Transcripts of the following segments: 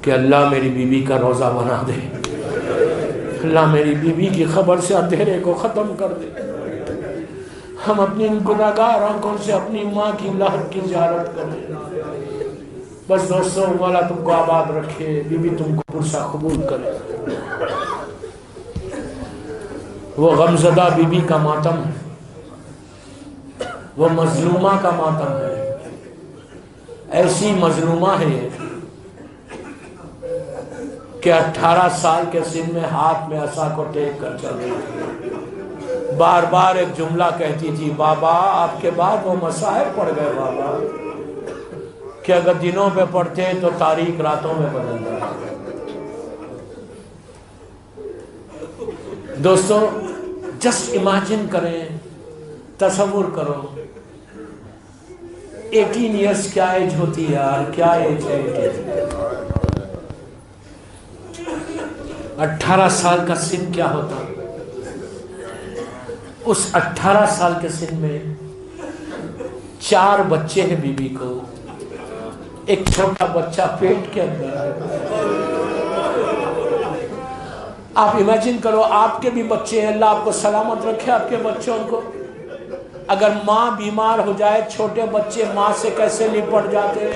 کہ اللہ میری بیوی کا روزہ بنا دے، اللہ میری بیوی کی خبر سے اندھیرے کو ختم کر دے۔ ہم اپنی گناہگار آنکھوں سے اپنی ماں کی لحد کی زیارت کریں۔ بس دوستو، مولا تم کو آباد رکھے، بیوی تم کو پرسا قبول کرے۔ وہ غمزدہ بیوی کا ماتم ہے، وہ مظلومہ کا ماتم ہے۔ ایسی مظلومہ ہے کہ 18 سال کے سن میں ہاتھ میں عصا کو ٹیک کر چل رہی تھی، بار بار ایک جملہ کہتی تھی، بابا آپ کے بعد وہ مسائل پڑ گئے بابا کہ اگر دنوں پہ پڑھتے تو تاریک راتوں میں بدل جائے۔ دوستو جسٹ امیجن کریں، تصور کرو 18 ایئرس کیا ایج ہوتی ہے یار، کیا ایج ہے 18 سال کا سن کیا ہوتا۔ اس 18 سال کے سن میں 4 بچے ہیں بیوی کو، ایک چھوٹا بچہ پیٹ کے اندر ہے۔ آپ امیجن کرو آپ کے بھی بچے ہیں، اللہ آپ کو سلامت رکھے آپ کے بچوں کو۔ اگر ماں بیمار ہو جائے، چھوٹے بچے ماں سے کیسے لپٹ جاتے،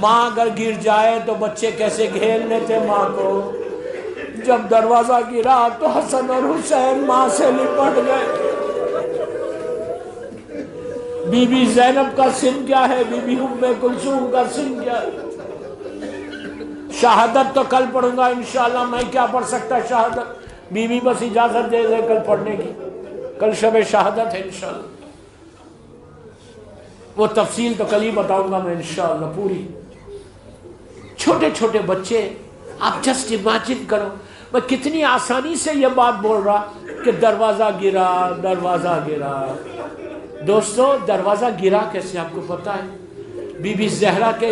ماں اگر گر جائے تو بچے کیسے گھیر لیتے ماں کو۔ جب دروازہ گرا تو حسن اور حسین ماں سے لپٹ گئے۔ بی بی زینب کا سن کیا ہے، بی بی ام کلثوم کا سن کیا ہے؟ شہادت تو کل پڑھوں گا انشاءاللہ، میں کیا پڑھ سکتا شہادت، بی بی بس اجازت دے دے کل پڑھنے کی، کل شب شہادت ہے انشاءاللہ۔ وہ تفصیل تو کل ہی بتاؤں گا میں انشاءاللہ پوری۔ چھوٹے چھوٹے بچے، آپ جسٹ امیجن کرو، میں کتنی آسانی سے یہ بات بول رہا کہ دروازہ گرا، دروازہ گرا۔ دوستو دروازہ گرا کیسے آپ کو پتا ہے؟ بی بی زہرا کے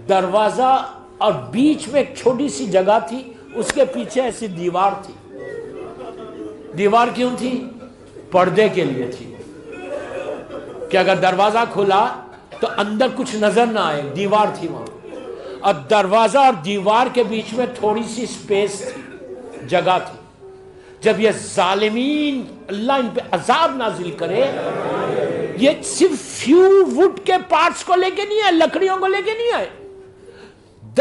دروازہ اور بیچ میں ایک چھوٹی سی جگہ تھی، اس کے پیچھے ایسی دیوار تھی۔ دیوار کیوں تھی؟ پردے کے لیے تھی کہ اگر دروازہ کھلا تو اندر کچھ نظر نہ آئے، دیوار تھی وہاں۔ اور دروازہ اور دیوار کے بیچ میں تھوڑی سی سپیس تھی، جگہ تھی۔ جب یہ ظالمین اللہ ان پہ عذاب نازل کرے، یہ صرف فیو وڈ کے پارٹس کو لے کے نہیں آئے، لکڑیوں کو لے کے نہیں آئے۔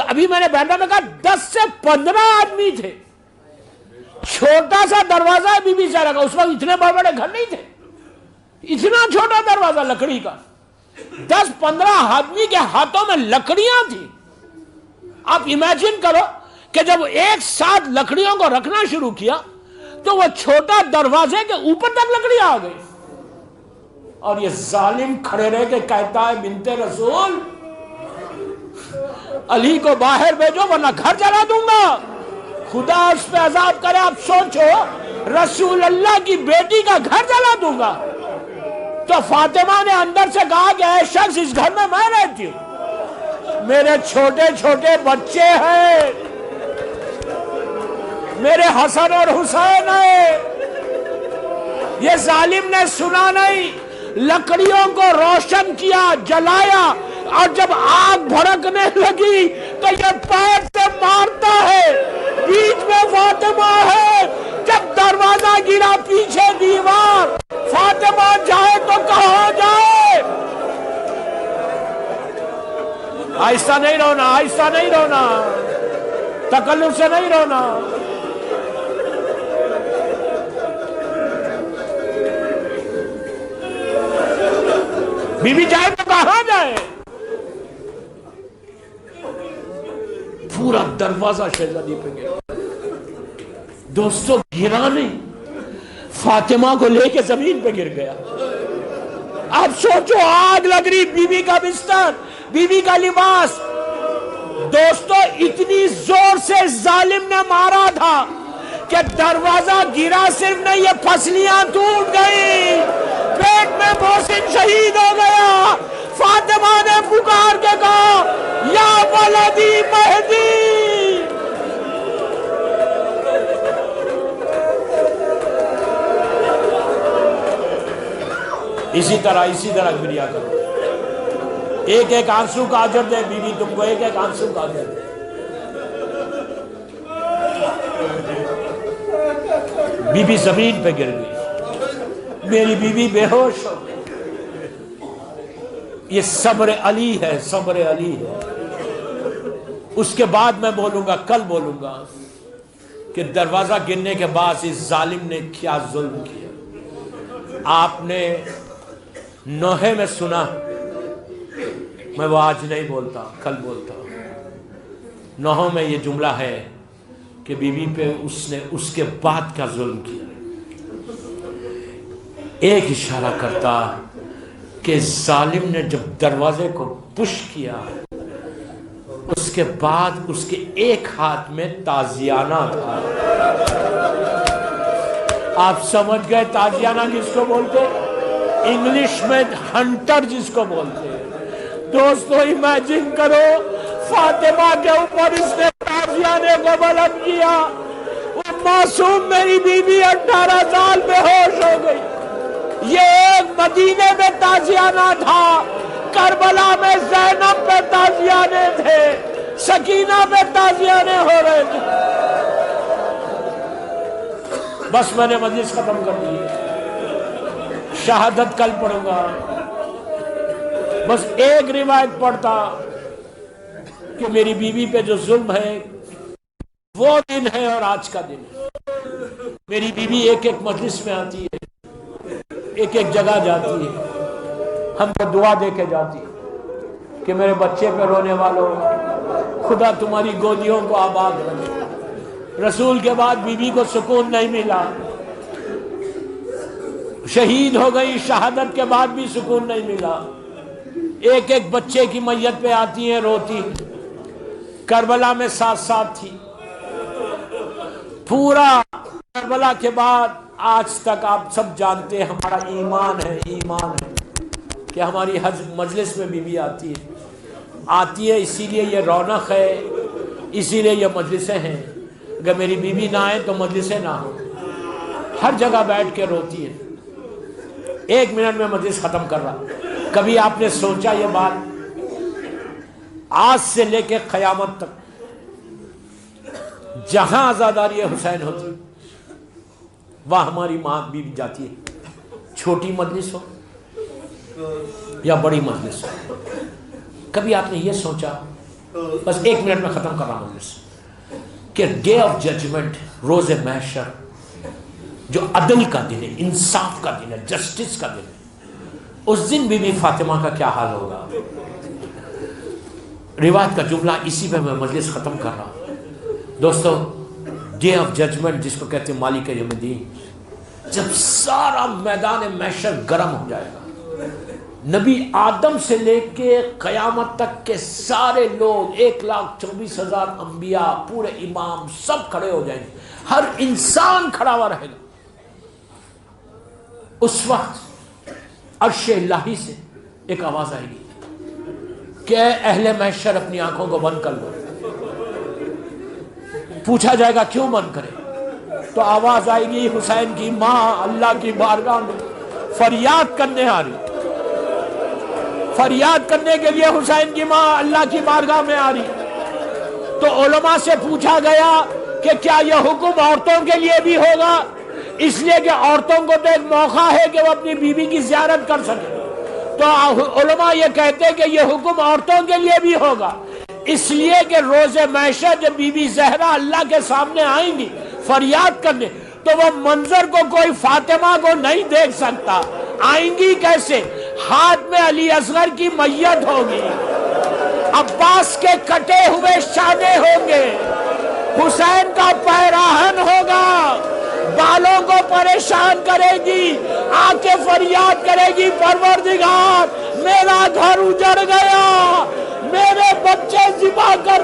ابھی میں نے بیٹھا میں کہا 10 سے 15 آدمی تھے۔ چھوٹا سا دروازہ ہے بی بی زہرا کا، اس وقت اتنے بڑے بڑے گھر نہیں تھے، اتنا چھوٹا دروازہ لکڑی کا، 10-15 آدمی کے ہاتھوں میں لکڑیاں تھی۔ آپ امیجن کرو کہ جب ایک ساتھ لکڑیوں کو رکھنا شروع کیا تو وہ چھوٹا دروازے کے اوپر تک لکڑیاں آ گئی، اور یہ ظالم کھڑے رہ کے کہتا ہے بنت رسول علی کو باہر بھیجو ورنہ گھر جلا دوں گا، خدا اس پہ عذاب کرے۔ آپ سوچو رسول اللہ کی بیٹی کا گھر جلا دوں گا۔ تو فاطمہ نے اندر سے کہا کہ اے شخص، اس گھر میں رہتی ہوں، میرے چھوٹے چھوٹے بچے ہیں، میرے حسن اور حسین ہیں۔ یہ ظالم نے سنا نہیں، لکڑیوں کو روشن کیا، جلایا، اور جب آگ بھڑکنے لگی تو یہ پیر سے مارتا ہے، بیچ میں فاطمہ ہے۔ جب دروازہ گرا پیچھے دیوار، فاطمہ جائے تو کہاں جائے؟ آہستہ نہیں رونا، آہستہ نہیں رونا، تکلف سے نہیں رونا۔ بی بی جائے تو کہاں جائے؟ پورا دروازہ شہزادی پہ گیا۔ دوستو گرا نہیں، فاطمہ کو لے کے زمین پہ گر گیا۔ آپ سوچو آگ لگ رہی، بی بی کا بستر، بی بی کا لباس۔ دوستو اتنی زور سے ظالم نے مارا تھا کہ دروازہ گرا صرف نہیں، یہ پسلیاں ٹوٹ گئی، پیٹ میں محسن شہید ہو گیا۔ فاطمہ نے پکار کے کہا یا ولدی مہدی۔ اسی طرح گریا کرو، ایک ایک آنسو کا اجر دے، بیوی تم کو ایک ایک آنسو کا اجر دے۔ بی بی زمین پہ گر گئی، میری بیوی بے ہوش ہو گئی۔ یہ صبر علی ہے، صبر علی ہے۔ اس کے بعد میں بولوں گا، کل بولوں گا کہ دروازہ گرنے کے بعد اس ظالم نے کیا ظلم کیا۔ آپ نے نوحے میں سنا، میں وہ آج نہیں بولتا، کل بولتا ہوں۔ نوحہ میں یہ جملہ ہے کہ بیوی پہ اس نے اس کے بعد کا ظلم کیا۔ ایک اشارہ کرتا کہ ظالم نے جب دروازے کو پش کیا، اس کے بعد اس کے ایک ہاتھ میں تازیانہ تھا۔ آپ سمجھ گئے تازیانہ کس کو بولتے؟ انگلش میں ہنٹر جس کو بولتے ہیں۔ دوستو امیجن کرو، فاطمہ کے اوپر اس نے تازیانے کو بلند کیا، وہ معصوم میری بیوی 18 سال بے ہوش ہو گئی۔ یہ ایک مدینے میں تازیانہ تھا، کربلا میں زینب پہ تازیانے تھے، سکینہ پہ تازیانے ہو رہے تھے۔ بس میں نے مجلس ختم کر دی، شہادت کل پڑھوں گا۔ بس ایک روایت پڑھتا کہ میری بیوی پہ جو ظلم ہے وہ دن ہے اور آج کا دن ہے۔ میری بیوی ایک ایک مجلس میں آتی ہے، ایک ایک جگہ جاتی ہے، ہم کو دعا دے کے جاتی ہے کہ میرے بچے پہ رونے والوں، خدا تمہاری گودیوں کو آباد رکھے۔ رسول کے بعد بیوی کو سکون نہیں ملا، شہید ہو گئی، شہادت کے بعد بھی سکون نہیں ملا۔ ایک ایک بچے کی میت پہ آتی ہیں، روتی، کربلا میں ساتھ ساتھ تھی۔ پورا کربلا کے بعد آج تک آپ سب جانتے ہیں ہمارا ایمان ہے، ایمان ہے کہ ہماری حج مجلس میں بیوی آتی ہے، اسی لیے یہ رونق ہے، اسی لیے یہ مجلسیں ہیں۔ اگر میری بیوی نہ آئے تو مجلسیں نہ ہوں۔ ہر جگہ بیٹھ کے روتی ہے۔ ایک منٹ میں مجلس ختم کر رہا۔ کبھی آپ نے سوچا یہ بات؟ آج سے لے کے قیامت تک جہاں آزاداری حسین ہوتی وہاں ہماری ماں بیوی جاتی ہے، چھوٹی مجلس ہو یا بڑی مجلس ہو۔ کبھی آپ نے یہ سوچا؟ بس ایک منٹ میں ختم کر رہا مجلس، کہ ڈے آف ججمنٹ، روز محشر، جو عدل کا دن ہے، انصاف کا دن ہے، جسٹس کا دن ہے، اس دن بی بی فاطمہ کا کیا حال ہوگا؟ روایت کا جملہ اسی پہ میں مجلس ختم کر رہا ہوں۔ دوستو، ڈے آف ججمنٹ جس کو کہتے ہیں مالک یوم الدین، جب سارا میدان محشر گرم ہو جائے گا، نبی آدم سے لے کے قیامت تک کے سارے لوگ، 1,24,000 انبیاء، پورے امام، سب کھڑے ہو جائیں گے، ہر انسان کھڑا ہوا رہے گا۔ اس وقت عرش الہی سے ایک آواز آئے گی کہ اے اہل محشر اپنی آنکھوں کو بند کر لو۔ پوچھا جائے گا کیوں بند کرے؟ تو آواز آئے گی حسین کی ماں اللہ کی بارگاہ میں فریاد کرنے آ رہی، فریاد کرنے کے لیے حسین کی ماں اللہ کی بارگاہ میں آ رہی۔ تو علماء سے پوچھا گیا کہ کیا یہ حکم عورتوں کے لیے بھی ہوگا؟ اس لیے کہ عورتوں کو تو ایک موقع ہے کہ وہ اپنی بیوی کی زیارت کر سکے۔ تو علماء یہ کہتے ہیں کہ یہ حکم عورتوں کے لیے بھی ہوگا، اس لیے کہ روز محشر جب بی بی زہرا اللہ کے سامنے آئیں گی فریاد کرنے، تو وہ منظر کو کوئی فاطمہ کو نہیں دیکھ سکتا۔ آئیں گی کیسے؟ ہاتھ میں علی اصغر کی میت ہوگی، عباس کے کٹے ہوئے شانے ہوں گے، حسین کا پیراہن ہوگا، بالوں کو پریشان کرے گی، آ کے فریاد کرے گی پروردگار میرا گھر اجڑ گیا، میرے بچے ذبح کر